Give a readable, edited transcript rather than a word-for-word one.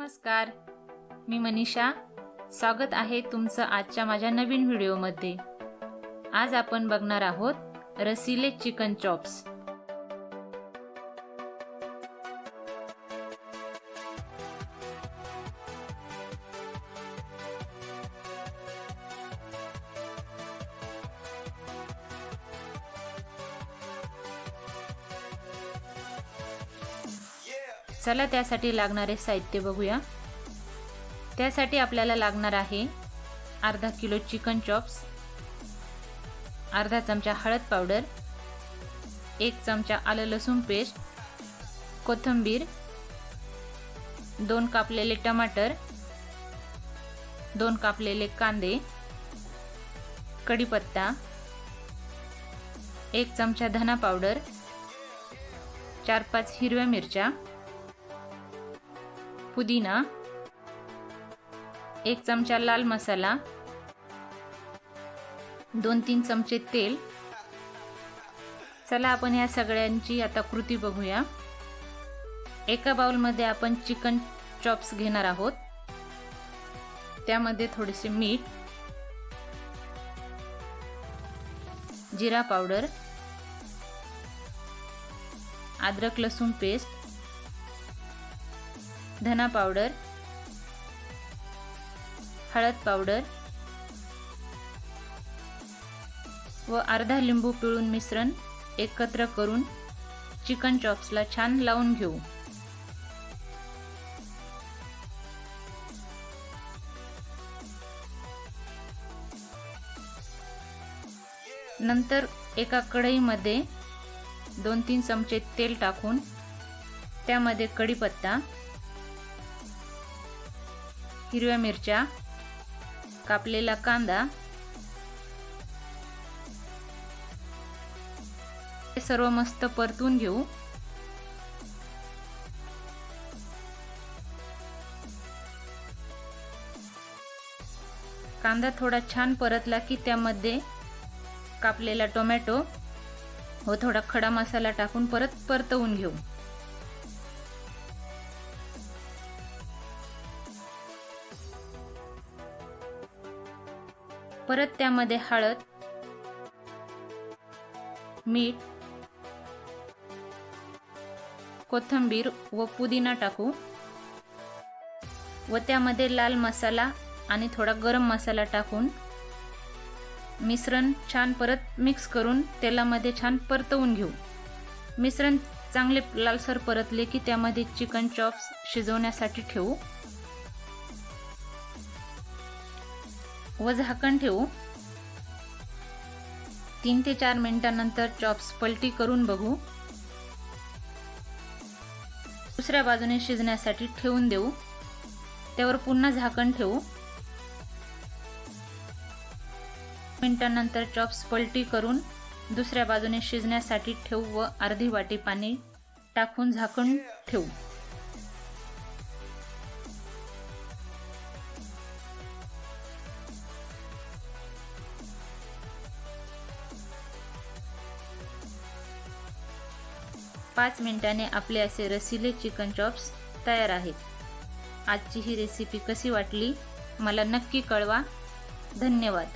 नमस्कार, मी मनीषा. स्वागत आहे तुमचं आजच्या माझ्या नवीन व्हिडिओमध्ये. आज आपण बघणार आहोत रसिले चिकन चॉप्स. चला त्यासाठी लागणारे साहित्य बघूया. त्यासाठी आपल्याला लागणार आहे अर्धा किलो चिकन चॉप्स, अर्धा चमचा हळद पावडर, 1 चमचा आलं लसूण पेस्ट, कोथिंबीर, 2 कापलेले टमाटर, 2 कापलेले कांदे, कढीपत्ता, 1 चमचा धना पावडर, 4-5 हिरव्या मिरच्या, पुदिना, 1 चमचा लाल मसाला, 2-3 चमचे तेल. चला आपण या सगळ्यांची आता कृती बघूया. एका बाउलमध्ये आपण चिकन चॉप्स घेणार आहोत. त्यामध्ये थोडेसे मीठ, जिरा पावडर, अद्रक लसूण पेस्ट, धना पावडर, हळद पावडर व अर्धा लिंबू पिळून मिश्रण एकत्र करून चिकन चॉप्सला छान लावून घेऊ. नंतर एका कढईमध्ये 2-3 चमचे तेल टाकून त्यामध्ये कढीपत्ता, हिरव्या मिरच्या, कापलेला कांदा हे सर्व मस्त परतून घेऊ. कांदा थोडा छान परतला की त्यामध्ये कापलेला टोमॅटो व थोडा खडा मसाला टाकून परत परतवून घेऊ. परत त्यामध्ये हळद, मीठ, कोथिंबीर व पुदिना टाकू व त्यामध्ये लाल मसाला आणि थोडा गरम मसाला टाकून मिश्रण छान परत मिक्स करून तेलामध्ये छान परतवून घेऊ. मिश्रण चांगले लालसर परतले की त्यामध्ये चिकन चॉप्स शिजवण्यासाठी ठेवू व झाकण ठेवू. 3 ते 4 मिनिटांनंतर चॉप्स पलटी करून बघू. दुसऱ्या बाजूने शिजण्यासाठी ठेवून देऊ. त्यावर पुन्हा झाकण ठेवू. मिनिटांनंतर चॉप्स पलटी करून दुसऱ्या बाजूने शिजण्यासाठी ठेवू व अर्धी वाटी पाणी टाकून झाकण ठेवू. पाच मिनिटांनी आपले असे रसिले चिकन चॉप्स तयार आहेत. आजची ही रेसिपी कशी वाटली मला नक्की कळवा. धन्यवाद.